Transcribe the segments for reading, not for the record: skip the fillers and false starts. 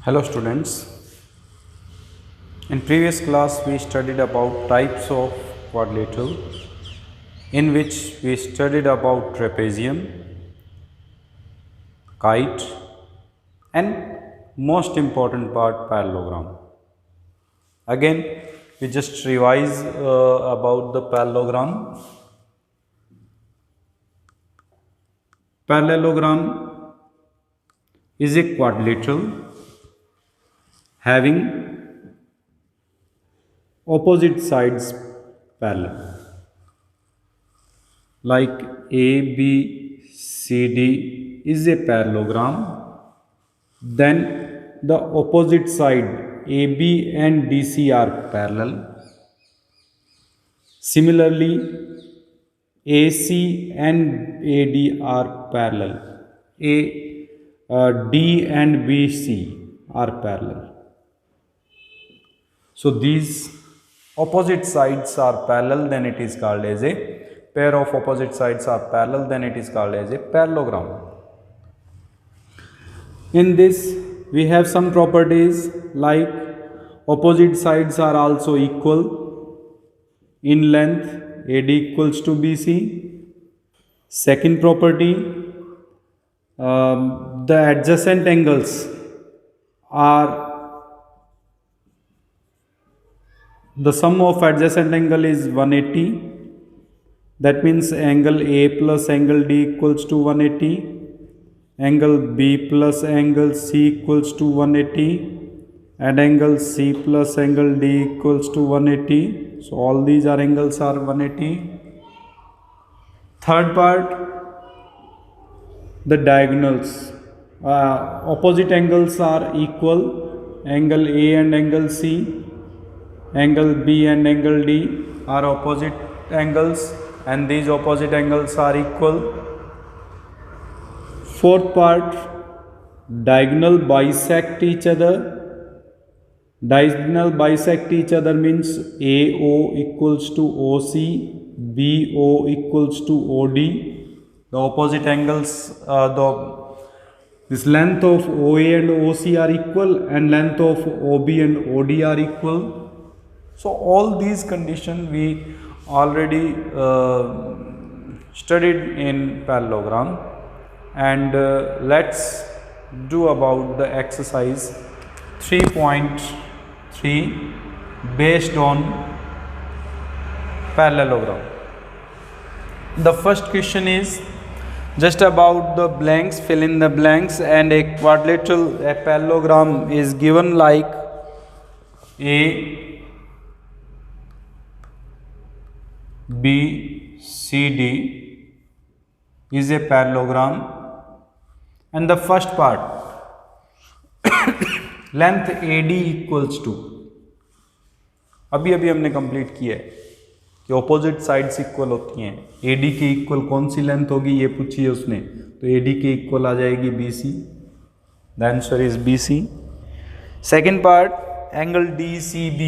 Hello students, in previous class we studied about types of quadrilateral in which we studied about trapezium, kite and most important part parallelogram. Again we just revise about the parallelogram. Parallelogram is a quadrilateral having opposite sides parallel, like ABCD is a parallelogram, then the opposite side AB and DC are parallel. Similarly, AC and AD are parallel. D and BC are parallel. So these opposite sides are parallel, then it is called as a pair of opposite sides are parallel, then it is called as a parallelogram. In this we have some properties like opposite sides are also equal in length, AD equals to BC. Second property, the adjacent angles are the sum of adjacent angle is 180. That means angle A plus angle D equals to 180. Angle B plus angle C equals to 180. And angle C plus angle D equals to 180. So all these are angles are 180. Third part, the diagonals. Opposite angles are equal. Angle A and angle C. Angle B and angle D are opposite angles and these opposite angles are equal. Fourth part, diagonal bisect each other. Diagonal bisect each other means AO equals to OC, BO equals to OD. The opposite angles, this length of OA and OC are equal and length of OB and OD are equal. So all these conditions we already studied in parallelogram, and let's do about the exercise 3.3 based on parallelogram. The first question is just about the blanks, fill in the blanks, and a quadrilateral, a parallelogram is given like A, B, C, D is a parallelogram, and the first part length AD equals to, अभी हमने complete किया है कि opposite sides equal होती हैं. AD के equal कौन C length होगी ये पूछी है उसने, तो AD के इक्वल आ जाएगी BC. The answer is BC. Second part, angle DCB,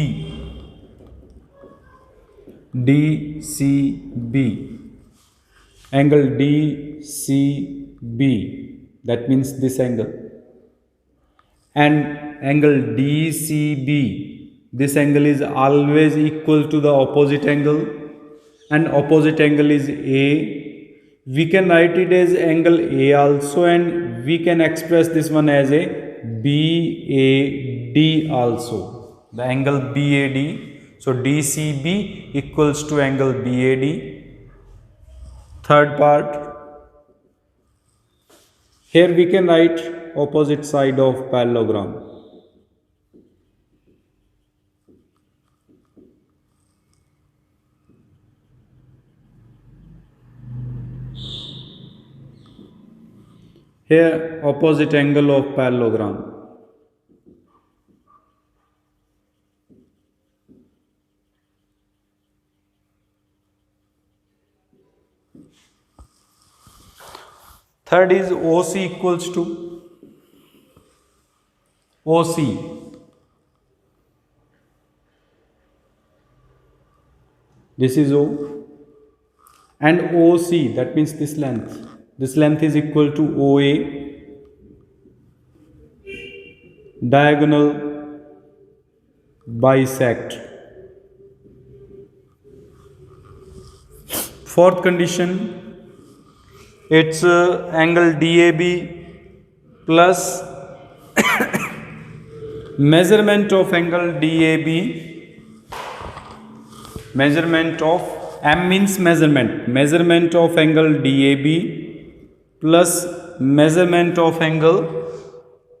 angle DCB, that means this angle, and angle DCB, this angle is always equal to the opposite angle, and opposite angle is A. We can write it as angle A also, and we can express this one as a BAD also, the angle BAD. So DCB equals to angle BAD. Third part, here we can write opposite side of parallelogram. Here opposite angle of parallelogram. Third is OC equals to OC. This is O, and OC, that means this length is equal to OA. diagonal bisect. Fourth condition, it's angle DAB plus measurement of angle DAB, measurement of M means measurement of angle DAB plus measurement of angle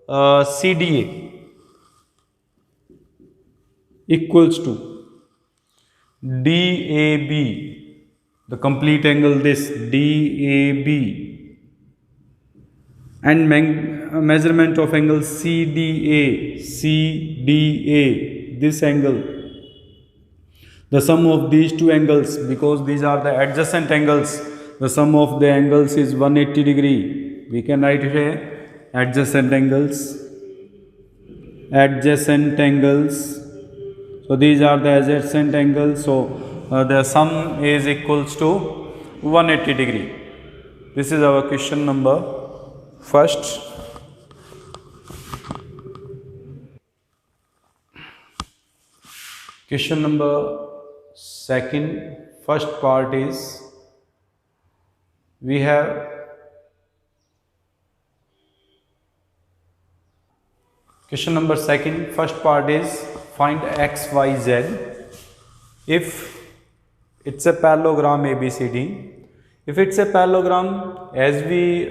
CDA equals to DAB, the complete angle this DAB, and measurement of angle CDA, this angle. The sum of these two angles, because these are the adjacent angles, the sum of the angles is 180 degree. We can write here adjacent angles. So these are the adjacent angles. So the sum is equals to 180 degree. This is our question number first. Question number second, first part is, we have question number second, first part is find x, y, z. If it's a parallelogram ABCD, if it's a parallelogram, as we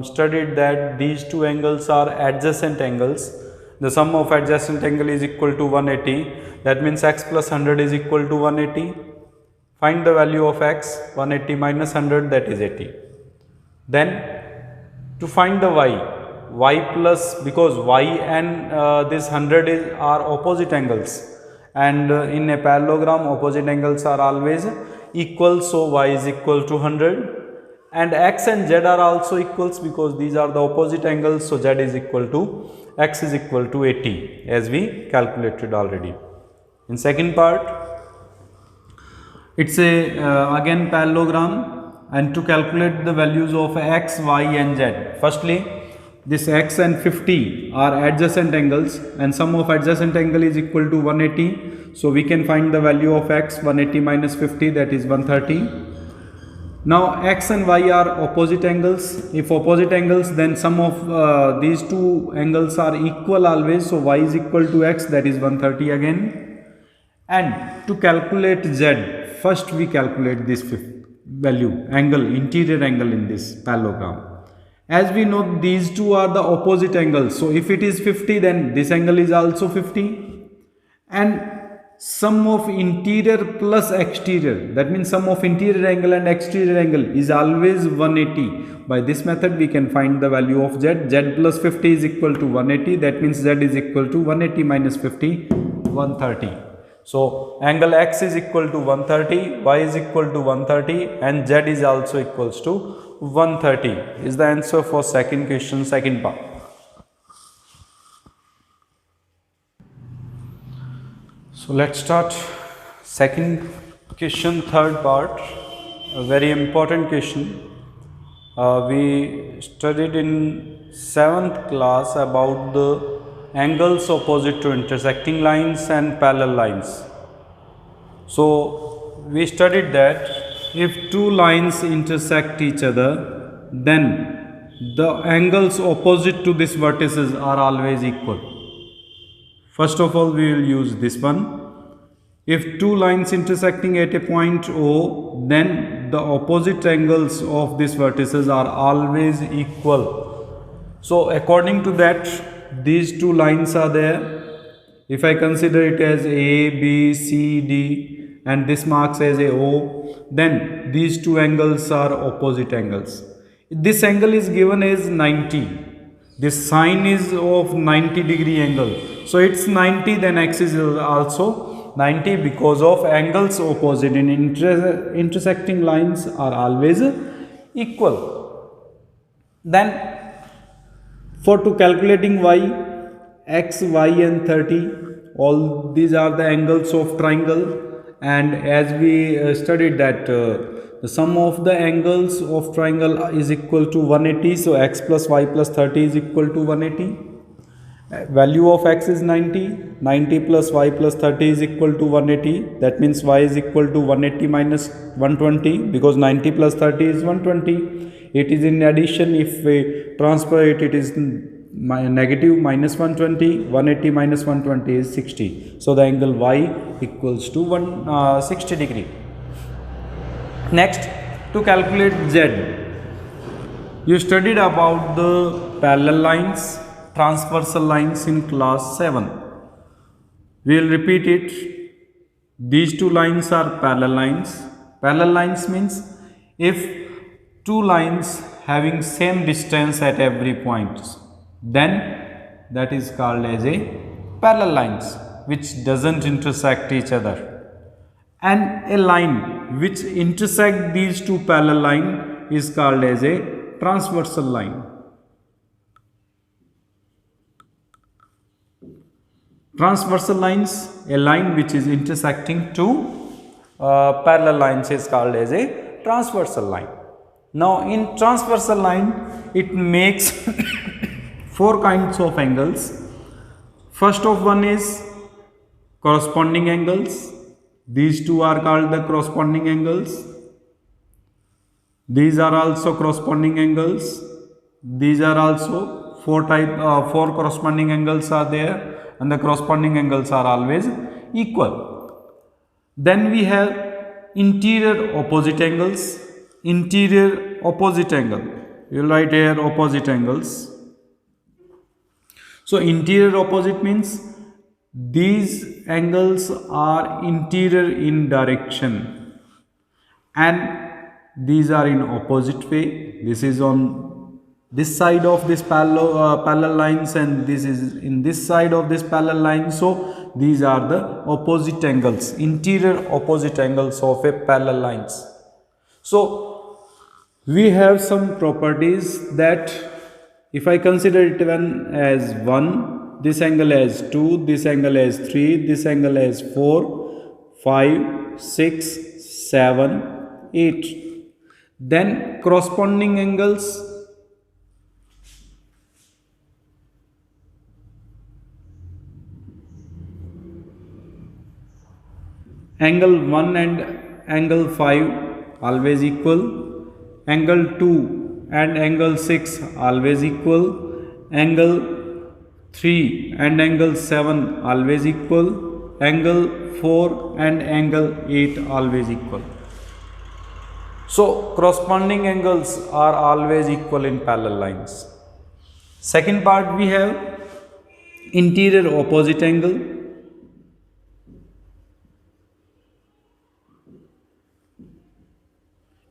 studied that these two angles are adjacent angles, the sum of adjacent angle is equal to 180. That means x plus 100 is equal to 180. Find the value of x, 180 minus 100, that is 80. Then to find the y plus, because y and this 100 are opposite angles, and in a parallelogram opposite angles are always equal, so y is equal to 100, and x and z are also equals because these are the opposite angles, so z is equal to, x is equal to 80 as we calculated already. In second part, it's a again parallelogram, and to calculate the values of x, y and z, firstly this x and 50 are adjacent angles, and sum of adjacent angle is equal to 180, so we can find the value of x, 180 minus 50, that is 130. Now x and y are opposite angles. If opposite angles, then sum of these two angles are equal always, so y is equal to x, that is 130 again. And to calculate z, first we calculate this value, angle, interior angle in this parallelogram. As we know, these two are the opposite angles, so if it is 50, then this angle is also 50, and sum of interior plus exterior, that means sum of interior angle and exterior angle is always 180. By this method we can find the value of z. Z plus 50 is equal to 180, that means z is equal to 180 minus 50, 130. So angle x is equal to 130, y is equal to 130, and z is also equals to 130 is the answer for second question, second part. So let's start second question, third part, a very important question. We studied in 7th class about the angles opposite to intersecting lines and parallel lines. So we studied that if two lines intersect each other, then the angles opposite to these vertices are always equal. First of all, we will use this one. If two lines intersecting at a point O, then the opposite angles of these vertices are always equal. So according to that, these two lines are there. If I consider it as A, B, C, D, and this marks as a O, then these two angles are opposite angles. This angle is given as 90. This sine is of 90 degree angle. So it's 90, then x is also 90 because of angles opposite in intersecting lines are always equal. Then for to calculating y, x, y and 30, all these are the angles of triangle, and as we studied that the sum of the angles of triangle is equal to 180, so x plus y plus 30 is equal to 180. Value of x is 90. 90 plus y plus 30 is equal to 180. That means y is equal to 180 minus 120, because 90 plus 30 is 120. It is in addition. If we transfer it, it is negative minus 120. 180 minus 120 is 60. So the angle y equals to 160 degree. Next, to calculate z, you studied about the parallel lines, transversal lines in class 7. We will repeat it. These two lines are parallel lines. Parallel lines means if two lines having same distance at every point, then that is called as a parallel lines which doesn't intersect each other. And a line which intersect these two parallel line is called as a transversal line. Transversal lines, a line which is intersecting two parallel lines, is called as a transversal line. Now in transversal line, it makes four kinds of angles. First of one is corresponding angles. These two are called the corresponding angles. These are also corresponding angles. These are also four corresponding angles are there, and the corresponding angles are always equal. Then we have interior opposite angles. Interior opposite angle, you will write here opposite angles. So interior opposite means these angles are interior in direction and these are in opposite way. This is on this side of this parallel lines, and this is in this side of this parallel line. So these are the opposite angles, interior opposite angles of a parallel lines. So we have some properties that if I consider it one as 1, this angle as 2, this angle as 3, this angle as 4, 5, 6, 7, 8. Then corresponding angles, angle 1 and angle 5 always equal, angle 2 and angle 6 always equal, angle 3 and angle 7 always equal, angle 4 and angle 8 always equal. So corresponding angles are always equal in parallel lines. Second part, we have interior opposite angle.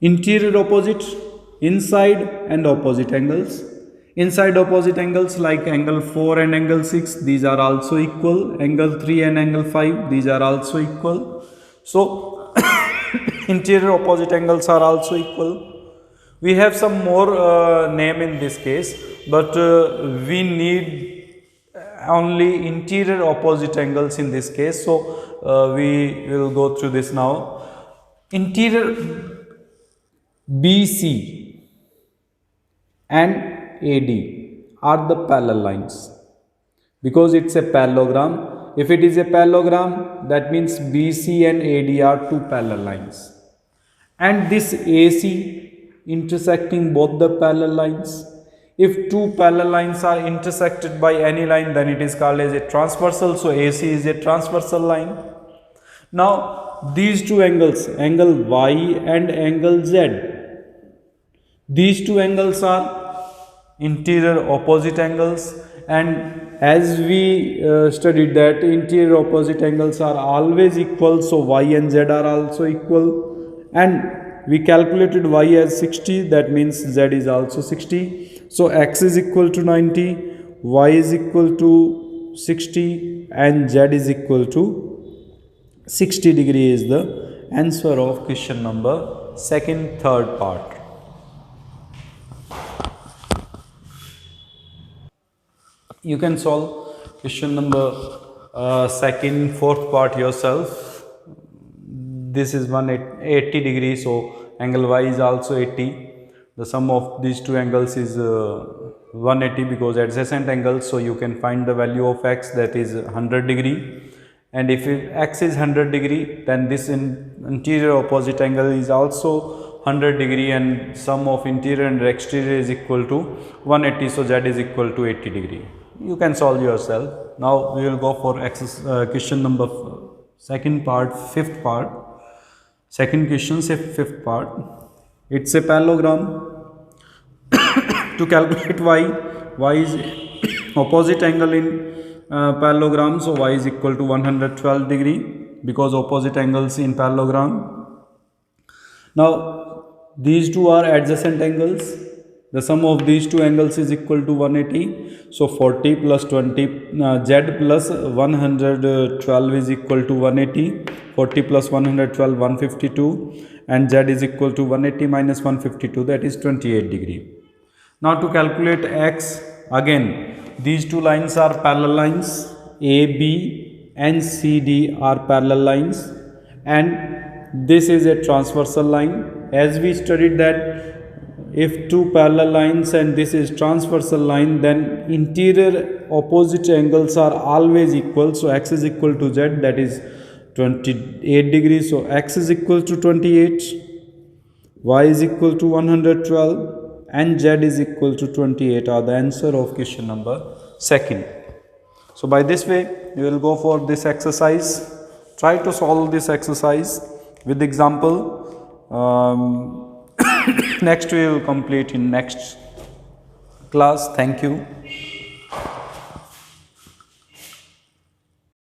Interior opposite, inside and opposite angles. Inside opposite angles like angle 4 and angle 6, these are also equal. Angle 3 and angle 5, these are also equal. So interior opposite angles are also equal. We have some more name in this case, but we need only interior opposite angles in this case. So we will go through this now. Interior BC and AD are the parallel lines because it's a parallelogram. If it is a parallelogram, that means BC and AD are two parallel lines, and this AC intersecting both the parallel lines. If two parallel lines are intersected by any line, then it is called as a transversal. So AC is a transversal line. Now these two angles, angle Y and angle Z, these two angles are interior opposite angles, and as we studied that interior opposite angles are always equal, so Y and Z are also equal, and we calculated Y as 60, that means Z is also 60. So X is equal to 90, Y is equal to 60 and Z is equal to 60 degree is the answer of question number second, third part. You can solve question number second, fourth part yourself. This is 180 degrees, so angle Y is also 80. The sum of these two angles is 180 because adjacent angle, so you can find the value of x, that is 100 degree. And if x is 100 degree, then this interior opposite angle is also 100 degree, and sum of interior and exterior is equal to 180, so z is equal to 80 degree. You can solve yourself. Now we will go for question number second part, fifth part. Second question से fifth part. It's a parallelogram. To calculate y is opposite angle in parallelogram, so y is equal to 112 degree because opposite angles in parallelogram. Now these two are adjacent angles. The sum of these two angles is equal to 180. So 40 plus 20 z plus 112 is equal to 180. 40 plus 112 152, and z is equal to 180 minus 152, that is 28 degree. Now to calculate x, again these two lines are parallel lines. AB and CD are parallel lines, and this is a transversal line. As we studied that if two parallel lines and this is transversal line, then interior opposite angles are always equal. So x is equal to z, that is 28 degrees. So x is equal to 28, y is equal to 112, and z is equal to 28 are the answer of question number second. So by this way you will go for this exercise. Try to solve this exercise with example. Next we will complete in next class. Thank you.